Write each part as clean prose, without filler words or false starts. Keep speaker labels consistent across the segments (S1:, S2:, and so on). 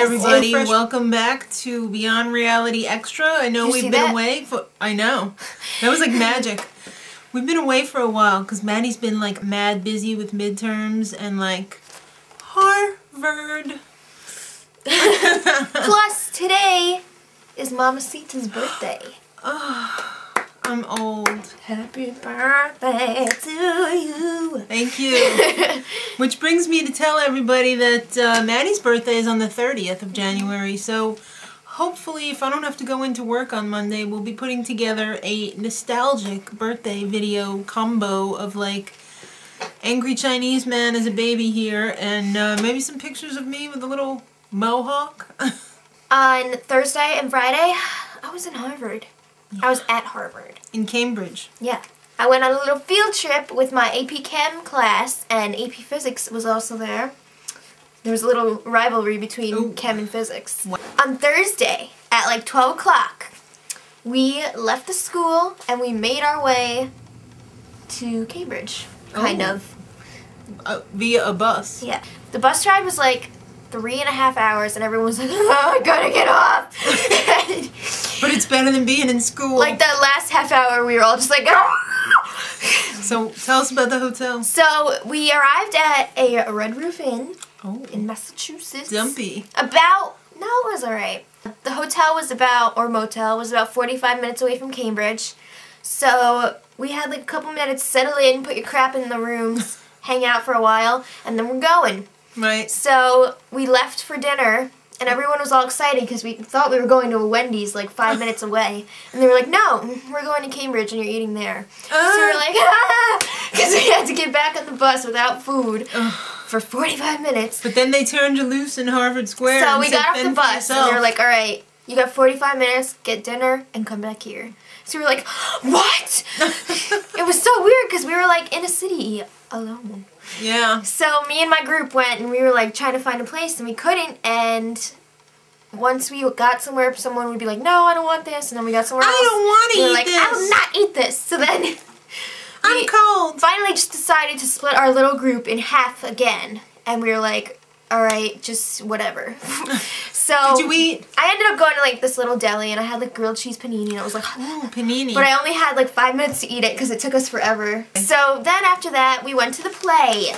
S1: everybody, welcome back to Beyond Reality Extra. I know we've been away for, I know, that was like magic. We've been away for a while because Maddie's been like mad busy with midterms and like Harvard.
S2: Plus today is Mamacita's birthday.
S1: I'm old.
S2: Happy birthday to you.
S1: Thank you. Which brings me to tell everybody that Maddie's birthday is on the 30th of January. So hopefully, if I don't have to go into work on Monday, we'll be putting together a nostalgic birthday video combo of like angry Chinese man as a baby here and maybe some pictures of me with a little mohawk.
S2: On Thursday and Friday, I was in Harvard. I was at Harvard.
S1: In Cambridge.
S2: Yeah. I went on a little field trip with my AP Chem class, and AP Physics was also there. There was a little rivalry between Chem and Physics.
S1: What?
S2: On Thursday, at like 12 o'clock, we left the school and we made our way to Cambridge, kind of.
S1: Via a bus?
S2: Yeah. The bus ride was like 3.5 hours, and everyone was like, oh, I gotta get off.
S1: But it's better than being in school.
S2: Like that last half hour, we were all just like,
S1: So tell us about the hotel.
S2: So we arrived at a Red Roof Inn in Massachusetts.
S1: Dumpy.
S2: No, it was alright. The hotel was motel was about 45 minutes away from Cambridge. So we had like a couple minutes, settle in, put your crap in the rooms, hang out for a while, and then we're going.
S1: Right.
S2: So we left for dinner, and everyone was all excited because we thought we were going to a Wendy's like 5 minutes away. And they were like, no, we're going to Cambridge and you're eating there. So we were like, because we had to get back on the bus without food for 45 minutes.
S1: But then they turned you loose in Harvard Square.
S2: So we got off the bus and they were like, all right, you got 45 minutes, get dinner, and come back here. So we were like, what? It was so weird because we were like in a city alone.
S1: Yeah.
S2: So me and my group went and we were like trying to find a place and we couldn't, and once we got somewhere someone would be like, no, I don't want this, and then we got somewhere else.
S1: I don't want to eat this.
S2: I will not eat this. So then
S1: I'm cold.
S2: Finally just decided to split our little group in half again, and we were like, all right, just whatever. So
S1: did you eat?
S2: I ended up going to like this little deli and I had like grilled cheese panini and I was like,
S1: ooh, panini.
S2: But I only had like 5 minutes to eat it because it took us forever. So then after that we went to the play.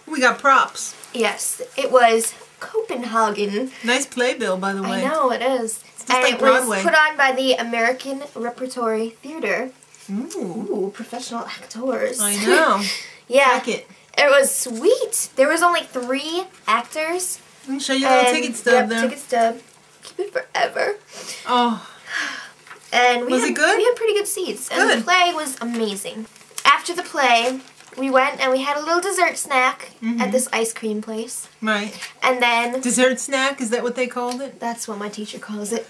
S1: We got props.
S2: Yes, it was Copenhagen.
S1: Nice playbill, by the way.
S2: I know, it is.
S1: It's just like Broadway.
S2: It was put on by the American Repertory Theater.
S1: Ooh,
S2: professional actors.
S1: I know.
S2: Yeah.
S1: Check it.
S2: It was sweet. There was only 3 actors.
S1: I'll show you a little ticket stub there.
S2: Ticket stub. Keep it forever.
S1: Oh.
S2: And
S1: was it good?
S2: We had pretty good seats.
S1: Good.
S2: And the play was amazing. After the play, we went and we had a little dessert snack at this ice cream place.
S1: Right.
S2: And then...
S1: Dessert snack? Is that what they called it?
S2: That's what my teacher calls it.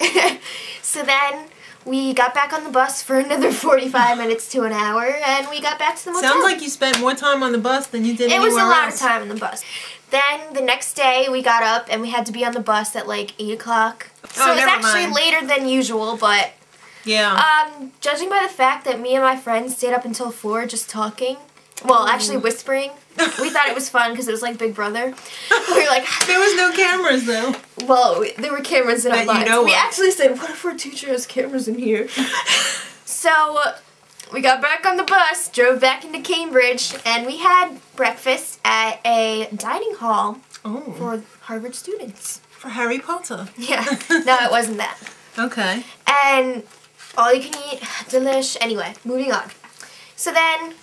S2: So then we got back on the bus for another 45 minutes to an hour, and we got back to the motel.
S1: Sounds like you spent more time on the bus than you did anywhere else.
S2: It was a lot of time on the bus. Then the next day we got up and we had to be on the bus at like 8 o'clock. So it was actually later than usual, but
S1: yeah.
S2: Judging by the fact that me and my friends stayed up until 4 just talking, well, actually whispering, we thought it was fun because it was like Big Brother. We were like...
S1: There was no cameras though.
S2: Well, there were cameras in our bus.
S1: You know
S2: we actually said, what if our teacher has cameras in here? So... we got back on the bus, drove back into Cambridge, and we had breakfast at a dining hall for Harvard students.
S1: For Harry Potter?
S2: Yeah. No, it wasn't that.
S1: Okay.
S2: And all you can eat, delish. Anyway, moving on. So then,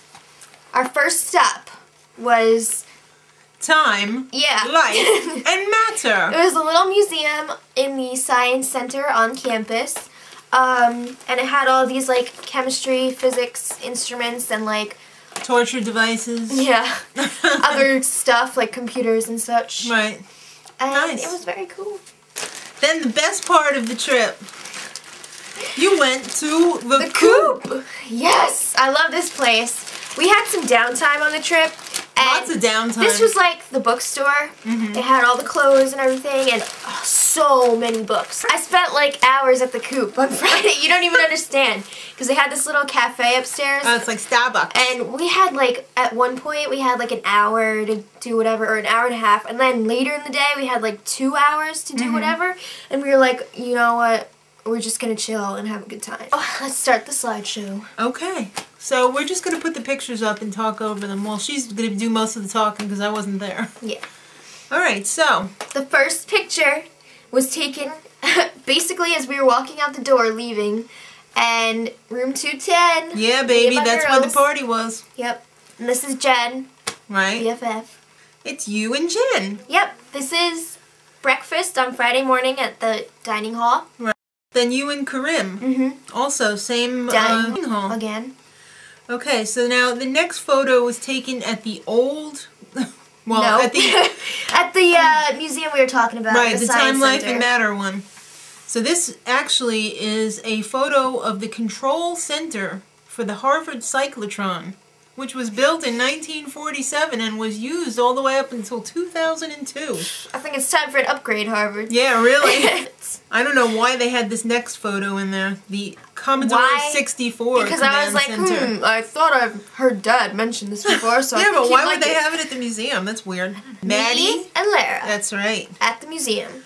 S2: our first stop was...
S1: Time, life, and matter.
S2: It was a little museum in the Science Center on campus. And it had all these, like, chemistry, physics instruments and, like...
S1: torture devices.
S2: Yeah. Other stuff, like computers and such.
S1: Right.
S2: And
S1: nice.
S2: It was very cool.
S1: Then the best part of the trip, you went to the Coop.
S2: Yes! I love this place. We had some downtime on the trip,
S1: Lots of downtime.
S2: This was like the bookstore. They had all the clothes and everything, and so many books. I spent like hours at the Coop on Friday. You don't even understand, because they had this little cafe upstairs.
S1: Oh, it's like Starbucks.
S2: And we had like, at one point, we had like an hour to do whatever, or an hour and a half. And then later in the day, we had like 2 hours to do whatever. And we were like, you know what? We're just gonna chill and have a good time. Oh, let's start the slideshow.
S1: Okay. So we're just going to put the pictures up and talk over them. Well, she's going to do most of the talking because I wasn't there.
S2: Yeah.
S1: Alright, so.
S2: The first picture was taken basically as we were walking out the door leaving. And room 210.
S1: Yeah, baby, that's where the party was.
S2: Yep. And this is Jen.
S1: Right.
S2: BFF.
S1: It's you and Jen.
S2: Yep. This is breakfast on Friday morning at the dining hall.
S1: Right. Then you and Karim. Also, same dining hall.
S2: Again.
S1: Okay, so now the next photo was taken at the old, well,
S2: no.
S1: at the
S2: at the museum we were talking about.
S1: Right, the Time, Life,
S2: Center.
S1: and Matter one. So this actually is a photo of the control center for the Harvard cyclotron, which was built in 1947 and was used all the way up until 2002.
S2: I think it's time for an upgrade, Harvard.
S1: Yeah, really. I don't know why they had this next photo in there. The Commodore 64
S2: Because I was like,
S1: center.
S2: I thought I've heard Dad mention this before, so
S1: yeah,
S2: I
S1: but why would they have it at the museum? That's weird.
S2: Maddie and Lara.
S1: That's right.
S2: At the museum.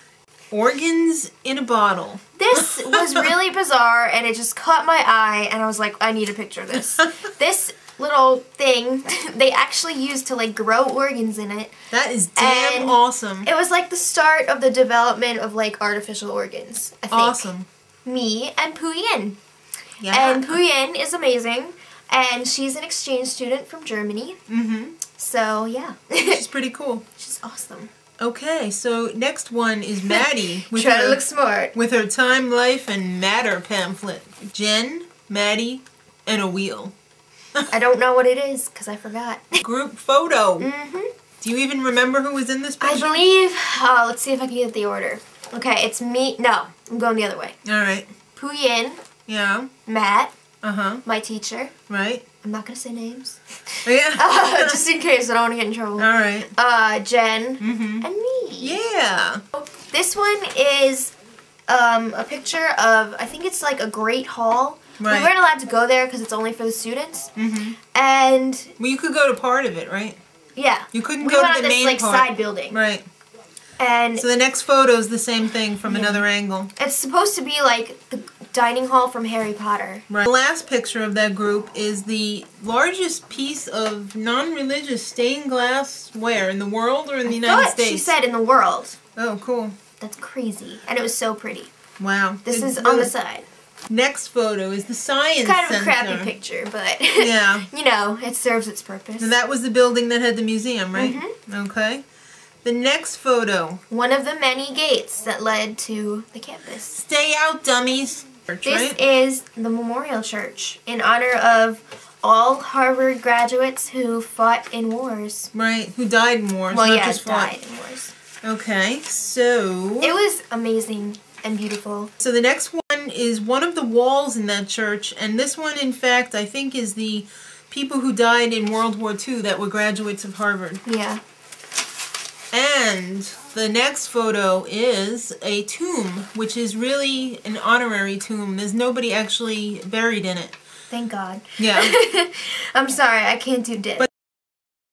S1: Organs in a bottle.
S2: This was really bizarre, and it just caught my eye, and I was like, I need a picture of this. This little thing they actually used to like grow organs in it.
S1: That is damn awesome.
S2: It was like the start of the development of like artificial organs, I think.
S1: Awesome.
S2: Me and Puyin.
S1: Yeah.
S2: And Puyin is amazing, and she's an exchange student from Germany. So yeah.
S1: She's pretty cool.
S2: She's awesome.
S1: Okay, so next one is Maddie. With
S2: Try to look smart.
S1: With her Time, Life, and Matter pamphlet. Jen, Maddie, and a wheel.
S2: I don't know what it is, because I forgot.
S1: Group photo. Do you even remember who was in this picture?
S2: I believe, let's see if I can get the order. Okay, it's me, no, I'm going the other way.
S1: Alright.
S2: Puyin.
S1: Yeah.
S2: Matt.
S1: Uh-huh.
S2: My teacher.
S1: Right.
S2: I'm not going to say names.
S1: Yeah.
S2: Just in case I don't want to get in trouble.
S1: Alright.
S2: Jen. And me.
S1: Yeah.
S2: This one is a picture of, I think it's like a great hall.
S1: Right.
S2: We weren't allowed to go there because it's only for the students. And...
S1: well, you could go to part of it, right?
S2: Yeah.
S1: You couldn't go to the main
S2: like
S1: part.
S2: side building.
S1: Right.
S2: And
S1: so the next photo is the same thing from another angle.
S2: It's supposed to be like the dining hall from Harry Potter.
S1: Right. The last picture of that group is the largest piece of non-religious stained glass where? In the world or in the United States?
S2: She said in the world.
S1: Oh, cool.
S2: That's crazy. And it was so pretty.
S1: Wow.
S2: This is on the side.
S1: Next photo is the Science Center.
S2: It's kind of a crappy picture, but
S1: yeah.
S2: You know, it serves its purpose.
S1: And that was the building that had the museum, right? Okay. The next photo.
S2: One of the many gates that led to the campus.
S1: Stay out, dummies.
S2: This is the Memorial Church in honor of all Harvard graduates who fought in wars.
S1: Right, who died in wars.
S2: Well,
S1: not
S2: yeah,
S1: just fought.
S2: died in wars.
S1: Okay, so...
S2: it was amazing and beautiful.
S1: So the next one is one of the walls in that church, and this one, in fact, I think is the people who died in World War II that were graduates of Harvard.
S2: Yeah.
S1: And the next photo is a tomb, which is really an honorary tomb. There's nobody actually buried in it.
S2: Thank God.
S1: Yeah.
S2: I'm sorry, I can't do this.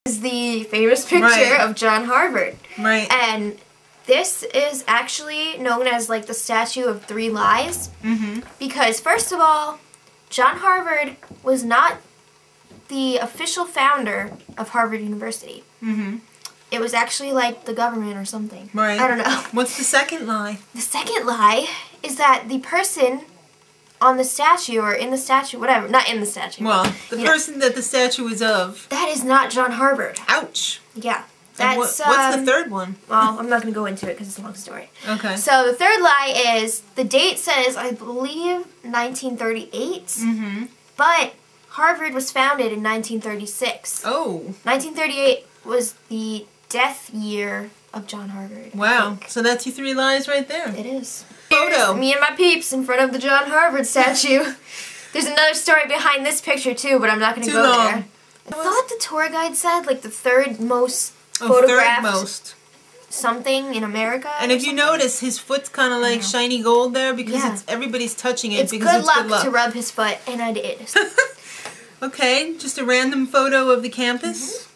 S2: This is the famous picture of John Harvard.
S1: Right.
S2: And this is actually known as like the Statue of Three Lies. Because first of all, John Harvard was not the official founder of Harvard University. It was actually like the government or something.
S1: Right.
S2: I don't know.
S1: What's the second lie?
S2: The second lie is that the person on the statue or in the statue, whatever, not in the statue.
S1: Well, the person that the statue is of.
S2: That is not John Harvard.
S1: Ouch.
S2: Yeah.
S1: That's, what's the third one?
S2: Well, I'm not going to go into it because it's a long story.
S1: Okay.
S2: So the third lie is, the date says, I believe, 1938. But Harvard was founded in 1936.
S1: Oh.
S2: 1938 was the death year of John Harvard.
S1: Wow. So that's your three lies right there.
S2: It is.
S1: Photo.
S2: Here's me and my peeps in front of the John Harvard statue. There's another story behind this picture too, but I'm not going to go there. I thought the tour guide said like the third most
S1: Oh,
S2: photographed
S1: third most.
S2: something in America.
S1: And if you notice, his foot's kind of like shiny gold there because everybody's touching it.
S2: It's
S1: because
S2: good luck to rub his foot, and I did.
S1: Okay, just a random photo of the campus.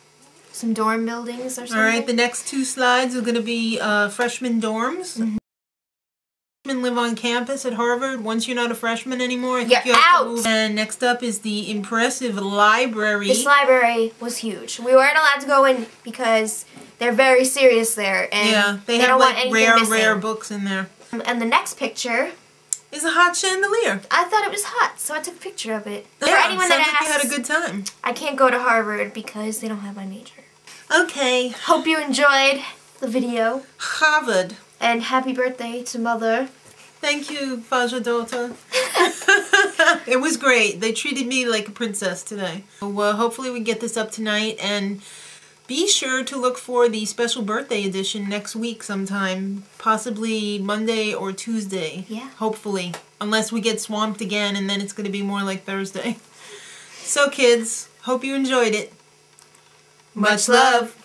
S2: Some dorm buildings or something.
S1: All right, the next two slides are going to be freshman dorms. Freshmen live on campus at Harvard. Once you're not a freshman anymore, I think you have to move. And next up is the impressive library.
S2: This library was huge. We weren't allowed to go in because they're very serious there, and
S1: they
S2: have
S1: don't
S2: like
S1: want rare books in there.
S2: And the next picture
S1: is a hot chandelier.
S2: I thought it was hot, so I took a picture of it.
S1: Yeah,
S2: for anyone that asks,
S1: you had a good time.
S2: I can't go to Harvard because they don't have my major.
S1: Okay.
S2: Hope you enjoyed the video.
S1: Harvard.
S2: And happy birthday to Mother.
S1: Thank you, Faja Dota. It was great. They treated me like a princess today. Well, hopefully we get this up tonight, and be sure to look for the special birthday edition next week sometime. Possibly Monday or Tuesday.
S2: Yeah.
S1: Hopefully. Unless we get swamped again, and then it's going to be more like Thursday. So kids, hope you enjoyed it. Much love.